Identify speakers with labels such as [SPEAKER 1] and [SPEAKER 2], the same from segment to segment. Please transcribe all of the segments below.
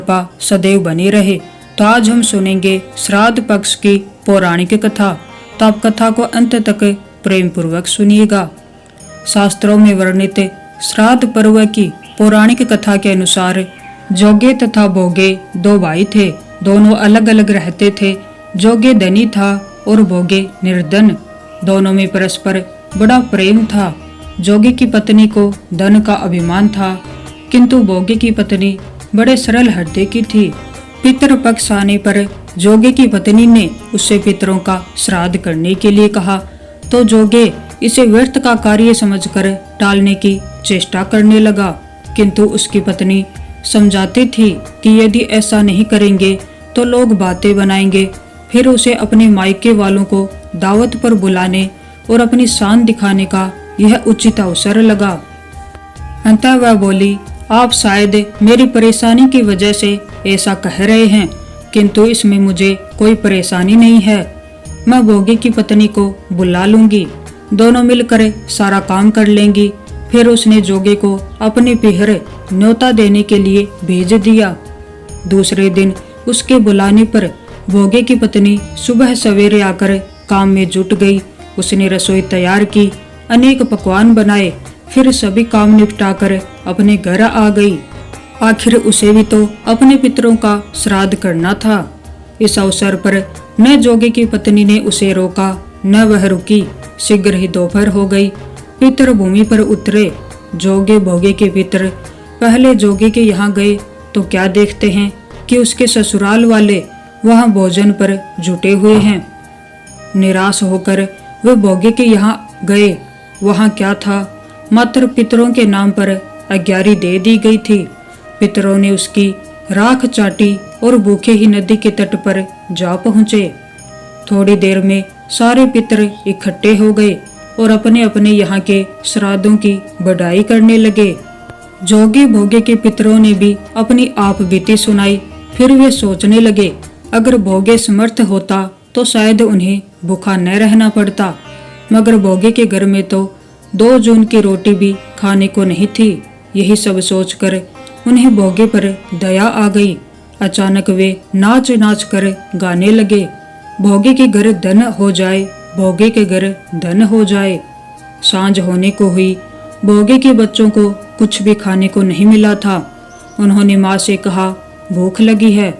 [SPEAKER 1] कृपा सदैव बनी रहे। तो आज हम सुनेंगे श्राद्ध पक्ष की पौराणिक कथा। तो आप कथा को अंत तक प्रेम पूर्वक सुनिएगा। शास्त्रों में वर्णित श्राद्ध पर्व की पौराणिक कथा के अनुसार जोगे तथा भोगे दो भाई थे। दोनों अलग अलग रहते थे। जोगे धनी था और भोगे निर्धन। दोनों में परस्पर बड़ा प्रेम था। जोगे की पत्नी को धन का अभिमान था, किंतु भोगे की पत्नी बड़े सरल हृदय की थी। पितृ पक्ष आने पर जोगे की पत्नी ने उससे पितरों का श्राद्ध करने के लिए कहा, तो जोगे इसे व्यर्थ का कार्य समझकर टालने की चेष्टा करने लगा। किंतु उसकी पत्नी समझाती थी कि यदि ऐसा नहीं करेंगे तो लोग बातें बनाएंगे, फिर उसे अपने मायके वालों को दावत पर बुलाने और अपनी शान दिखाने का यह उचित अवसर लगा। अंतः वह बोली, आप शायद मेरी परेशानी की वजह से ऐसा कह रहे हैं, किंतु इसमें मुझे कोई परेशानी नहीं है। मैं भोगे की पत्नी को बुला लूंगी, दोनों मिलकर सारा काम कर लेंगी। फिर उसने जोगे को अपने पिहर न्योता देने के लिए भेज दिया। दूसरे दिन उसके बुलाने पर भोगे की पत्नी सुबह सवेरे आकर काम में जुट गई। उसने रसोई तैयार की, अनेक पकवान बनाए, फिर सभी काम निपटाकर अपने घर आ गई। आखिर उसे भी तो अपने पितरों का श्राद्ध करना था। इस अवसर पर न जोगे की पत्नी ने उसे रोका न वह रुकी। शीघ्र ही दोपहर हो गई। पितर भूमि पर उतरे। जोगे भोगे के पितर पहले जोगे के यहाँ गए तो क्या देखते हैं कि उसके ससुराल वाले वहाँ भोजन पर जुटे हुए हैं। निराश होकर वे भोगे के यहाँ गए। वहाँ क्या था, मात्र पितरों के नाम पर अग्यारी दे दी गई थी। पितरों ने उसकी राख चाटी और भूखे ही नदी के तट पर जा पहुँचे। थोड़ी देर में सारे पितर इकट्ठे हो गए और अपने अपने यहाँ के श्राद्धों की बड़ाई करने लगे। जोगे भोगे के पितरों ने भी अपनी आप बीती सुनाई। फिर वे सोचने लगे, अगर भोगे समर्थ होता तो शायद उन्हें भूखा न रहना पड़ता, मगर भोगे के घर में तो 2 जून की रोटी भी खाने को नहीं थी। यही सब सोचकर उन्हें भोगे पर दया आ गई। अचानक वे नाच नाच कर गाने लगे, भोगे के घर धन हो जाए, भोगे के घर धन हो जाए। सांझ होने को हुई। भोगे के बच्चों को कुछ भी खाने को नहीं मिला था। उन्होंने माँ से कहा, भूख लगी है।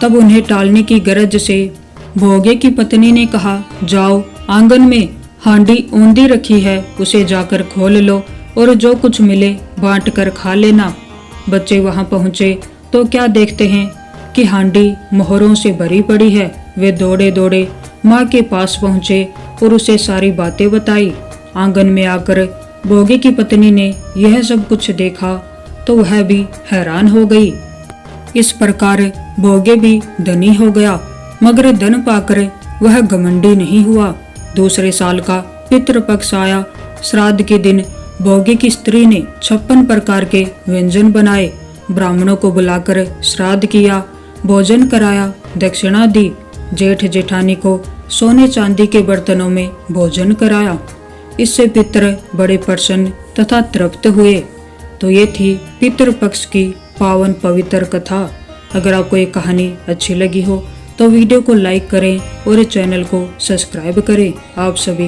[SPEAKER 1] तब उन्हें टालने की गरज से भोगे की पत्नी ने कहा, जाओ आंगन में हांडी ऊंधी रखी है, उसे जाकर खोल लो और जो कुछ मिले बांट कर खा लेना। बच्चे वहां पहुंचे तो क्या देखते हैं कि हांडी मोहरों से भरी पड़ी है। वे दौड़े दौड़े माँ के पास पहुंचे और उसे सारी बातें बताई। आंगन में आकर भोगे की पत्नी ने यह सब कुछ देखा तो वह भी हैरान हो गई। इस प्रकार भोगे भी धनी हो गया, मगर धन पाकर वह घमंडी नहीं हुआ। दूसरे साल का पितृपक्ष आया। श्राद्ध के दिन भोगे की स्त्री ने 56 प्रकार के व्यंजन बनाए। ब्राह्मणों को बुलाकर श्राद्ध किया, भोजन कराया, दक्षिणा दी। जेठ जेठानी को सोने चांदी के बर्तनों में भोजन कराया। इससे पितर बड़े प्रसन्न तथा तृप्त हुए। तो ये थी पितृपक्ष की पावन पवित्र कथा। अगर आपको ये कहानी अच्छी लगी हो तो वीडियो को लाइक करें और चैनल को सब्सक्राइब करें। आप सभी